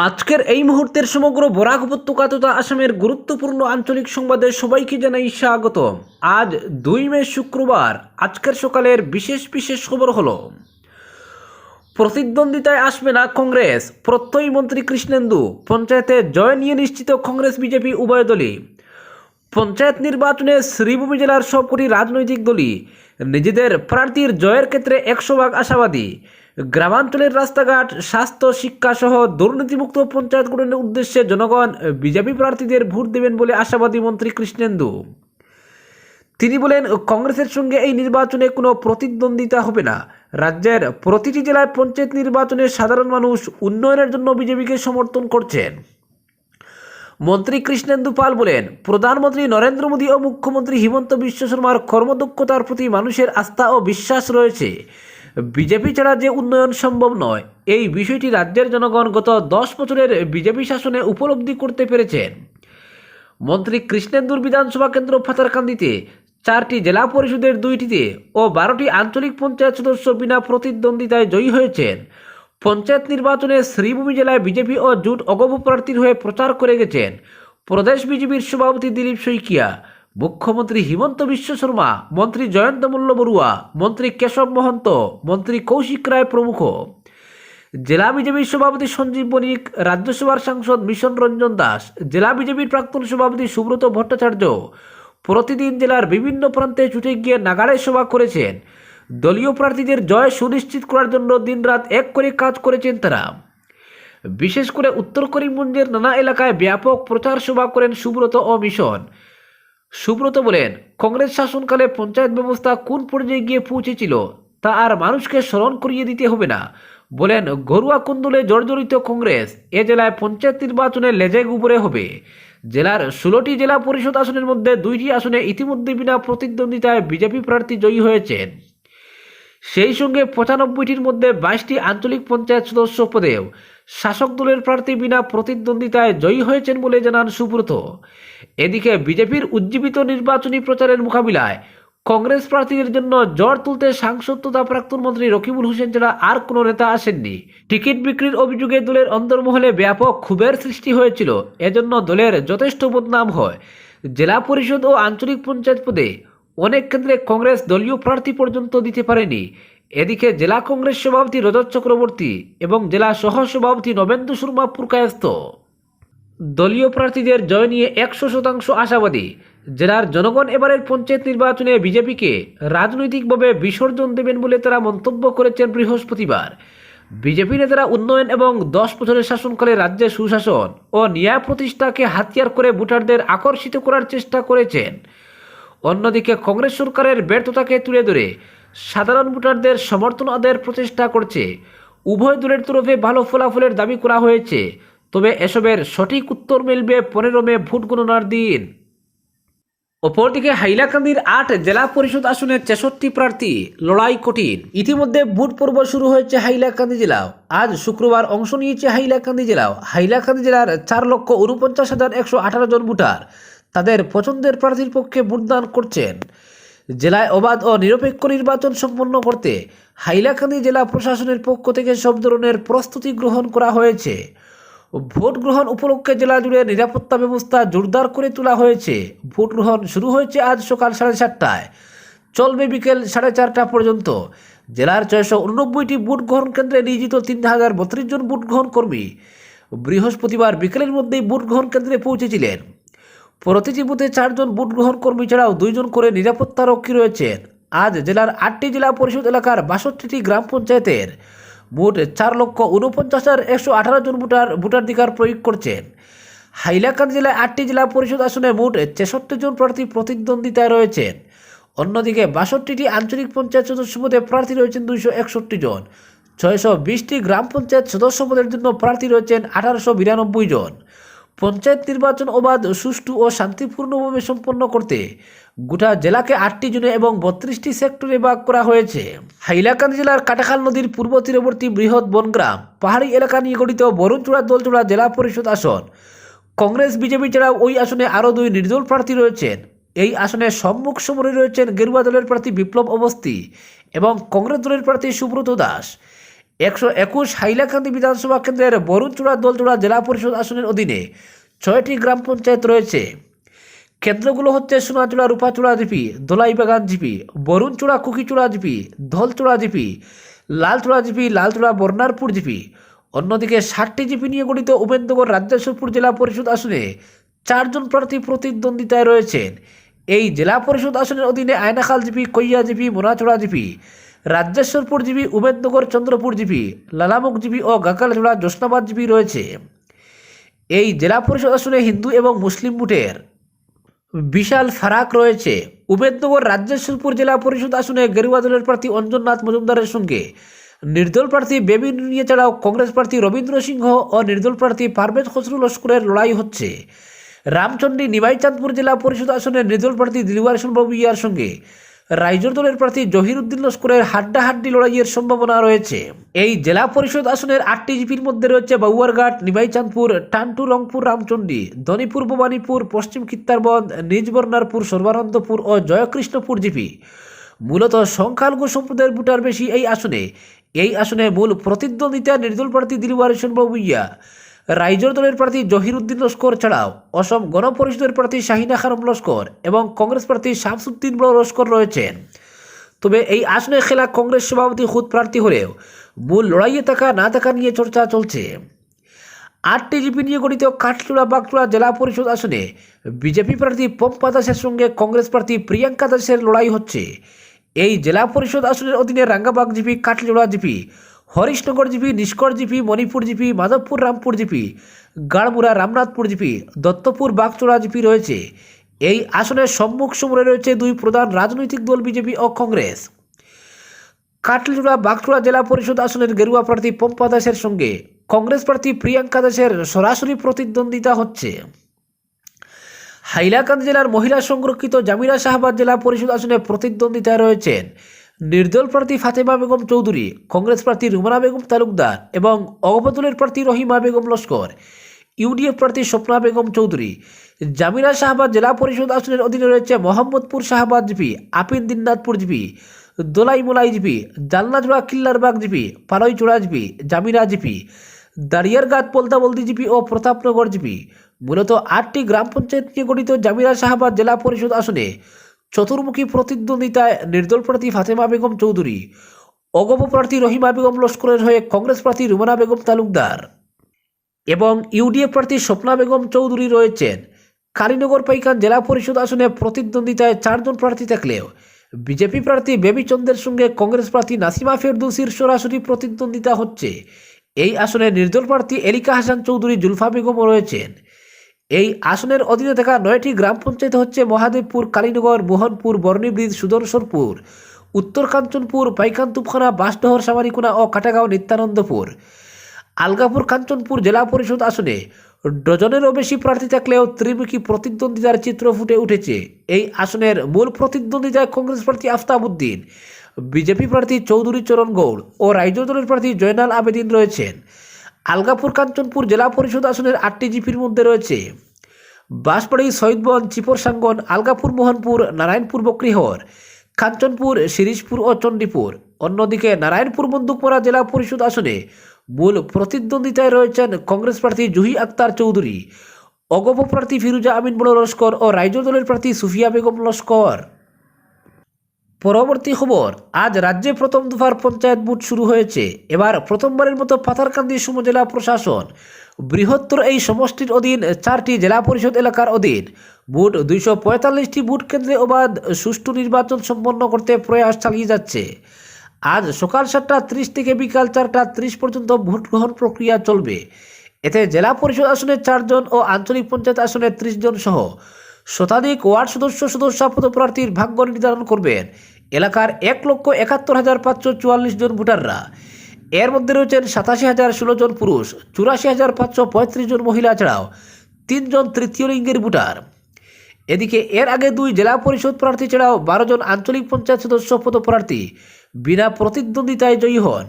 আজকের এই মুহূর্তের সমগ্র বরাক উপত্যকা তথা আসামের গুরুত্বপূর্ণ আঞ্চলিক সংবাদে সবাইকে জানাই স্বাগত। আজ 2 মে শুক্রবার। আজকের সকালের বিশেষ বিশেষ খবর হলো, প্রতিদ্বন্দ্বিতায় আসবে না কংগ্রেস, প্রত্যয়ী মন্ত্রী কৃষ্ণেন্দু। পঞ্চায়েতে জয় নিয়ে নিশ্চিত কংগ্রেস বিজেপি উভয় দলই। পঞ্চায়েত নির্বাচনে শ্রীভূমি জেলার সবকটি রাজনৈতিক দলই নিজেদের প্রার্থীর জয়ের ক্ষেত্রে 100% আশাবাদী। গ্রামাঞ্চলের রাস্তাঘাট, স্বাস্থ্য, শিক্ষা সহ দুর্নীতিমুক্ত পঞ্চায়েত গঠনের উদ্দেশ্যে জনগণ বিজেপি প্রার্থীদের ভোট দেবেন বলে আশাবাদী মন্ত্রী কৃষ্ণেন্দু। তিনি বলেন, কংগ্রেসের সঙ্গে এই নির্বাচনে কোনো প্রতিদ্বন্দ্বিতা হবে না। রাজ্যের প্রতিটি জেলায় পঞ্চায়েত নির্বাচনে সাধারণ মানুষ উন্নয়নের জন্য বিজেপিকে সমর্থন করছেন। মন্ত্রী কৃষ্ণেন্দু পাল বলেন, প্রধানমন্ত্রী নরেন্দ্র মোদী ও মুখ্যমন্ত্রী হিমন্ত বিশ্ব শর্মার কর্মদক্ষতার প্রতি মানুষের আস্থা ও বিশ্বাস রয়েছে। বিজেপি ছাড়া যে উন্নয়ন সম্ভব নয়, এই বিষয়টি রাজ্যের জনগণ গত 10 বছরের বিজেপি শাসনে উপলব্ধি করতে পেরেছেন। মন্ত্রী কৃষ্ণেন্দুর বিধানসভা কেন্দ্র পাথারকান্দিতে 4টি জেলা পরিষদের 2টিতে ও 12টি আঞ্চলিক পঞ্চায়েত সদস্য বিনা প্রতিদ্বন্দ্বিতায় জয়ী হয়েছেন। পঞ্চায়েত নির্বাচনে শ্রীভূমি জেলায় বিজেপি ও জোট অগপ প্রার্থীর হয়ে প্রচার করে গেছেন প্রদেশ বিজেপির সভাপতি দিলীপ শইকিয়া, মুখ্যমন্ত্রী হিমন্ত বিশ্ব শর্মা, মন্ত্রী জয়ন্ত মল্ল বড়ুয়া, মন্ত্রী কেশব মহন্ত, মন্ত্রী কৌশিক রায় প্রমুখ। জেলা বিজেপির সভাপতি সঞ্জীব বণিক, রাজ্যসভার সাংসদ মিশন রঞ্জন দাস, জেলা বিজেপির প্রাক্তন সভাপতি সুব্রত ভট্টাচার্য প্রতিদিন জেলার বিভিন্ন প্রান্তে ছুটে গিয়ে নাগাড়ে সভা করেছেন। দলীয় প্রার্থীদের জয় সুনিশ্চিত করার জন্য দিনরাত এক করে কাজ করেছেন তারা। বিশেষ করে উত্তর করিমগঞ্জের নানা এলাকায় ব্যাপক প্রচার সভা করেন সুব্রত ও মিশন। সুব্রত বলেন, কংগ্রেস শাসনকালে পঞ্চায়েত ব্যবস্থা কোন পর্যায়ে গিয়ে পৌঁছেছিল তা আর মানুষকে স্মরণ করিয়ে দিতে হবে না। বলেন, ঘরোয়া কুন্দলে জর্জরিত কংগ্রেস এ জেলায় পঞ্চায়েত নির্বাচনে লেজে গুবরে হবে। জেলার 16টি জেলা পরিষদ আসনের মধ্যে 2টি আসনে ইতিমধ্যে বিনা প্রতিদ্বন্দ্বিতায় বিজেপি প্রার্থী জয়ী হয়েছেন। সেই সঙ্গে 95টির মধ্যে 22টি আঞ্চলিক পঞ্চায়েত সদস্য পদেও শাসক দলের প্রার্থী বিনা প্রতিদ্বন্দ্বিতায় জয়ী হয়েছেন বলে জানান সুব্রত। এদিকে বিজেপির উজ্জীবিত নির্বাচনী প্রচারের মোকাবিলায় কংগ্রেস প্রার্থীদের জন্য জ্বর তুলতে সাংসদ তথা প্রাক্তন মন্ত্রী রকিবুল হোসেন ছাড়া আর কোনো নেতা আসেননি। টিকিট বিক্রির অভিযোগে দলের অন্তর্মহলে ব্যাপক ক্ষোভের সৃষ্টি হয়েছিল। এজন্য দলের যথেষ্ট বদনাম হয়। জেলা পরিষদ ও আঞ্চলিক পঞ্চায়েত পদে অনেক কেন্দ্রে কংগ্রেস দলীয় প্রার্থী পর্যন্ত দিতে পারেনি। এদিকে জেলা কংগ্রেস সভাপতি রজত চক্রবর্তী এবং জেলা সহ সভাপতি নবেন্দু শর্মা পুরকায়স্থ দলীয় প্রার্থীদের জয় নিয়ে 100% আশাবাদী। জেলার জনগণ এবারের পঞ্চায়েত নির্বাচনে বিজেপিকে রাজনৈতিকভাবে বিসর্জন দেবেন বলে তারা মন্তব্য করেছেন বৃহস্পতিবার। বিজেপি নেতারা উন্নয়ন এবং 10 বছরের শাসনকালে রাজ্যে সুশাসন ও ন্যায় প্রতিষ্ঠাকে হাতিয়ার করে ভোটারদের আকর্ষিত করার চেষ্টা করেছেন। অন্যদিকে কংগ্রেস সরকারের ব্যর্থতাকে তুলে ধরে সাধারণ ভোটারদের সমর্থন আদায়ের প্রচেষ্টা করছে। উভয় দলের তরফে ভালো ফলাফলের দাবি করা হয়েছে, তবে এসবের সঠিক উত্তর মিলবে 15 মে ভোট গণনার দিন। অপরদিকে হাইলাকান্দির 8 জেলা পরিষদ আসনে 63 প্রার্থী, লড়াই কঠিন। ইতিমধ্যে ভোট পর্ব শুরু হয়েছে হাইলাকান্দি জেলাও। আজ শুক্রবার অংশ নিয়েছে হাইলাকান্দি জেলাও। হাইলাকান্দি জেলার 4,49,118 জন ভোটার তাদের পছন্দের প্রার্থীর পক্ষে ভোটদান করছেন। জেলায় অবাধ ও নিরপেক্ষ নির্বাচন সম্পন্ন করতে হাইলাকান্দি জেলা প্রশাসনের পক্ষ থেকে সব ধরনের প্রস্তুতি গ্রহণ করা হয়েছে। ভোট গ্রহণ উপলক্ষে জেলা জুড়ে নিরাপত্তা ব্যবস্থা জোরদার করে তোলা হয়েছে। ভোট গ্রহণ শুরু হয়েছে আজ সকাল 7:30টায়, চলবে বিকেল 4:30টা পর্যন্ত। জেলার 689টি ভোট গ্রহণ কেন্দ্রে নিয়োজিত 3032 জন ভোট গ্রহণ কর্মী বৃহস্পতিবার বিকেলের মধ্যেই ভোট গ্রহণ কেন্দ্রে পৌঁছেছিলেন। প্রতিটি বুথে 4 জন ভোট গ্রহণ কর্মী ছাড়াও 2 জন করে নিরাপত্তা রক্ষী রয়েছেন। আজ জেলার 8টি জেলা পরিষদ এলাকার 62টি গ্রাম পঞ্চায়েতের মোট 4,49,118 জন ভোটাধিকার প্রয়োগ করছেন। হাইলাকান্দি জেলায় 8টি জেলা পরিষদ আসনে মোট 66 জন প্রার্থী প্রতিদ্বন্দ্বিতায় রয়েছেন। অন্যদিকে 62টি আঞ্চলিক পঞ্চায়েত সদস্য পদে প্রার্থী রয়েছেন 261 জন। 620টি গ্রাম পঞ্চায়েত সদস্য পদের জন্য প্রার্থী রয়েছেন 1892 জন। পঞ্চায়েত নির্বাচন অবাধ, সুষ্ঠু ও শান্তিপূর্ণভাবে সম্পন্ন করতে গোটা জেলাকে 8টি জোনে এবং 32টি সেক্টরে ভাগ করা হয়েছে। হাইলাকান্দি জেলার কাটাখাল নদীর পূর্ব তীরবর্তী বৃহৎ বনগ্রাম পাহাড়ি এলাকা নিয়ে গঠিত বরুণচূড়া দোলচূড়া জেলা পরিষদ আসন। কংগ্রেস বিজেপি ছাড়াও ওই আসনে আরও 2 নির্দল প্রার্থী রয়েছেন। এই আসনে সম্মুখ সমরে রয়েছেন গেরুয়া দলের প্রার্থী বিপ্লব অবস্থি এবং কংগ্রেস দলের প্রার্থী সুব্রত দাস। 121 হাইলাকান্দি বিধানসভা কেন্দ্রের বরুণচূড়া দোলচূড়া জেলা পরিষদ আসনের অধীনে 6টি গ্রাম পঞ্চায়েত রয়েছে। কেন্দ্রগুলো হচ্ছে Sonachura Rupachura GP, Dolaibagan GP, Barunchura Kukichura GP, Dhalchura GP, Lalchura GP, Lalchura Barnarpur GP. অন্যদিকে 60টি জিপি নিয়ে গঠিত উমেদনগর রাজ্যেশ্বরপুর জেলা পরিষদ আসনে 4 জন প্রার্থী প্রতিদ্বন্দ্বিতায় রয়েছেন। এই জেলা পরিষদ আসনের অধীনে Aynakhal GP, Koiya GP, Monachura GP, Rajyeshwarpur GP, Umednagar Chandrapur GP, Lalamukh GP ও গাকালচূড়া জোসনাবাদ জিপি রয়েছে। এই জেলা পরিষদ আসনে হিন্দু এবং মুসলিম ভোটের বিশাল ফারাক রয়েছে। উমেদনগর রাজ্যেশ্বরপুর জেলা পরিষদ আসনে গেরুয়া দলের প্রার্থী অঞ্জননাথ মজুমদারের সঙ্গে নির্দল প্রার্থী বেবি নুনিয়া ছাড়াও কংগ্রেস প্রার্থী রবীন্দ্র সিংহ ও নির্দল প্রার্থী পারভেজ খসরু লস্করের লড়াই হচ্ছে। রামচন্ডী নিমাইচাঁদপুর জেলা পরিষদ আসনে নির্দল প্রার্থী দিলওয়ার হোসেন বাবু ইয়ার সঙ্গে রাইজোর দলের প্রার্থী জহিরুদ্দিন লস্করের হাড্ডাহাড্ডি লড়াইয়ের সম্ভাবনা রয়েছে। এই জেলা পরিষদ আসনের 8টি জিপির মধ্যে রয়েছে বাউয়ারঘাট, নিমাইচাঁদপুর, টান্টু, রংপুর, রামচন্ডী, ধনীপুর, ভবানীপুর, পশ্চিম কিত্তারবন্দ, নিজবর্ণারপুর, সর্বানন্দপুর ও জয়কৃষ্ণপুর জিপি। মূলত সংখ্যালঘু সম্প্রদায়ের ভোটার বেশি এই আসনে মূল প্রতিদ্বন্দ্বিতা নির্দল প্রার্থী দিলওয়ার হোসেন বাবু ইয়া, রাইজোর দলের প্রার্থী জহিরুদ্দিন লস্কর ছাড়াও অসম গণপরিষদের প্রার্থী শাহিনা খানম লস্কর এবং কংগ্রেস প্রার্থী শামসুদ্দিন লস্কর রয়েছেন। তবে এই আসনে খেলা কংগ্রেস সভাপতি খুদ প্রার্থী হলেও মূল লড়াইয়ে থাকা না থাকা নিয়ে চর্চা চলছে। 8টি জিপি নিয়ে গঠিত কাঠচূড়া বাগচূড়া জেলা পরিষদ আসনে বিজেপি প্রার্থী পম্পা দাসের সঙ্গে কংগ্রেস প্রার্থী প্রিয়াঙ্কা দাসের লড়াই হচ্ছে। এই জেলা পরিষদ আসনের অধীনে Rangabag GP, Kathchura GP, Harishnagar GP, Nishkar GP, Manipur GP, Madhabpur Rampur GP, Garmura Ramnathpur GP, Dattapur Bagchura GP রয়েছে। এই আসনের সম্মুখ সমরে রয়েছে 2 প্রধান রাজনৈতিক দল বিজেপি ও কংগ্রেস। কাঠচূড়া বাগচূড়া জেলা পরিষদ আসনের গেরুয়া প্রার্থী পম্পা দাসের সঙ্গে কংগ্রেস প্রার্থী প্রিয়াঙ্কা দাসের সরাসরি প্রতিদ্বন্দ্বিতা হচ্ছে। হাইলাকান্দি জেলার মহিলা সংরক্ষিত জামিরা শাহবাদ জেলা পরিষদ আসনে প্রতিদ্বন্দ্বিতায় রয়েছেন নির্দল প্রার্থী ফাতেমা বেগম চৌধুরী, কংগ্রেস প্রার্থী রুমানা বেগম তালুকদার এবং অগপদলের প্রার্থী রহিমা বেগম লস্কর, ইউডিএফ প্রার্থী স্বপ্না বেগম চৌধুরী। জামিরা শাহবাদ জেলা পরিষদ আসনের অধীনে রয়েছে Mohammadpur Shahbad GP, Apin Dinnathpur GP, Dolai Molai GP, Jalnachura Killarbag GP, Palaichura GP, Jamira GP, Dariarghat Paltabaldi GP ও প্রতাপনগর জিপি। মূলত 8টি গ্রাম পঞ্চায়েত নিয়ে গঠিত জামিরা শাহবাদ জেলা পরিষদ আসনে চতুর্মুখী প্রতিদ্বন্দ্বিতায় নির্দল প্রার্থী ফাতেমা বেগম চৌধুরী, অগপ প্রার্থী রহিমা বেগম লস্করের হয়ে কংগ্রেস প্রার্থী রুমানা বেগম তালুকদার এবং ইউডিএফ প্রার্থী স্বপ্না বেগম চৌধুরী রয়েছেন। কালীনগর পাইকান জেলা পরিষদ আসনে প্রতিদ্বন্দ্বিতায় 4 জন প্রার্থী থাকলেও বিজেপি প্রার্থী বেবি চন্দ্রের সঙ্গে কংগ্রেস প্রার্থী নাসিমা ফেরদৌসির সরাসরি প্রতিদ্বন্দ্বিতা হচ্ছে। এই আসনে নির্দল প্রার্থী এলিকা হাসান চৌধুরী, জুলফা বেগমও রয়েছেন। এই আসনের অধীনে থাকা 9টি গ্রাম পঞ্চায়েত হচ্ছে মহাদেবপুর, কালীনগর, মোহনপুর, বর্ণীব্রিজ, সুদর্শনপুর, উত্তর কাঞ্চনপুর, পাইকান তুপখানা, বাঁশডহর, সামারিকুনা ও কাটাগাঁও নিত্যানন্দপুর। আলগাপুর কাঞ্চনপুর জেলা পরিষদ আসনে ডজনেরও বেশি প্রার্থী থাকলেও ত্রিমুখী প্রতিদ্বন্দ্বিতার চিত্র ফুটে উঠেছে। এই আসনের মূল প্রতিদ্বন্দ্বিতায় কংগ্রেস প্রার্থী আফতাব উদ্দিন, বিজেপি প্রার্থী চৌধুরী চরণ গৌড় ও রাইজোর দলের প্রার্থী জয়নাল আবেদিন রয়েছেন। আলগাপুর কাঞ্চনপুর জেলা পরিষদ আসনের 8টি জিপির মধ্যে রয়েছে বাঁশবাড়ি, শহীদবন, চিপরসাঙ্গন, আলগাপুর, মোহনপুর, নারায়ণপুর, বকরিহর, কাঞ্চনপুর, শিরিশপুর ও চণ্ডীপুর। অন্যদিকে নারায়ণপুর বন্দুকমরা জেলা পরিষদ আসনে মূল প্রতিদ্বন্দ্বিতায় রয়েছেন কংগ্রেস প্রার্থী জুহি আক্তার চৌধুরী, অগপ প্রার্থী ফিরুজা আমিন বড় লস্কর ও রাইজোর দলের প্রার্থী সুফিয়া বেগম লস্কর। পরবর্তী খবর, আজ রাজ্যে প্রথম দফার পঞ্চায়েত ভোট শুরু হয়েছে। এবার প্রথমবারের মতো পাথারকান্দি সমজেলা প্রশাসন বৃহত্তর এই সমষ্টির অধীন 4টি জেলা পরিষদ এলাকার অধীন মোট 245টি ভোট কেন্দ্রে অবাধ সুষ্ঠু নির্বাচন সম্পন্ন করতে প্রয়াস চালিয়ে যাচ্ছে। আজ সকাল 7টা 30 থেকে বিকাল 4টা 30 পর্যন্ত ভোট গ্রহণ প্রক্রিয়া চলবে। এতে জেলা পরিষদ আসনে 4 জন ও আঞ্চলিক পঞ্চায়েত আসনে 30 জন সহ শতাধিক ওয়ার্ড সদস্য পদপ্রার্থীর ভাগ্য নির্ধারণ করবেন এলাকার 1,71,544 জন ভোটাররা। এর মধ্যে রয়েছেন 87,016 জন পুরুষ, 84,535 জন মহিলা ছাড়াও 3 জন তৃতীয় লিঙ্গের ভোটার। এদিকে এর আগে 2 জেলা পরিষদ প্রার্থী ছাড়াও 12 জন আঞ্চলিক পঞ্চায়েত সদস্য পদপ্রার্থী বিনা প্রতিদ্বন্দ্বিতায় জয়ী হন।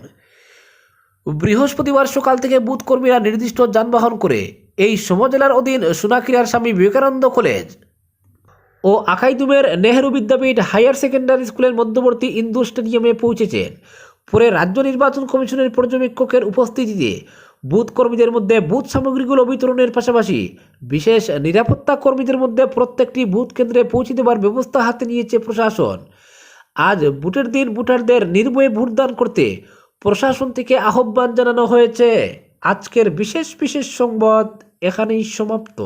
বৃহস্পতিবার সকাল থেকে বুথ কর্মীরা নির্দিষ্ট যানবাহন করে এই সমজেলার অধীন সোনাখিরার স্বামী বিবেকানন্দ কলেজ ও আখাইদুমের নেহেরু বিদ্যাপীঠ হায়ার সেকেন্ডারি স্কুলের মধ্যবর্তী ইনডোর স্টেডিয়ামে পৌঁছেছেন। পরে রাজ্য নির্বাচন কমিশনের পর্যবেক্ষকের উপস্থিতিতে বুথ কর্মীদের মধ্যে বুথ সামগ্রীগুলো বিতরণের পাশাপাশি বিশেষ নিরাপত্তা কর্মীদের মধ্যে প্রত্যেকটি বুথ কেন্দ্রে পৌঁছে দেওয়ার ব্যবস্থা হাতে নিয়েছে প্রশাসন। আজ ভোটের দিন ভোটারদের নির্ভয়ে ভোটদান করতে প্রশাসন থেকে আহ্বান জানানো হয়েছে। আজকের বিশেষ সংবাদ এখানেই সমাপ্ত।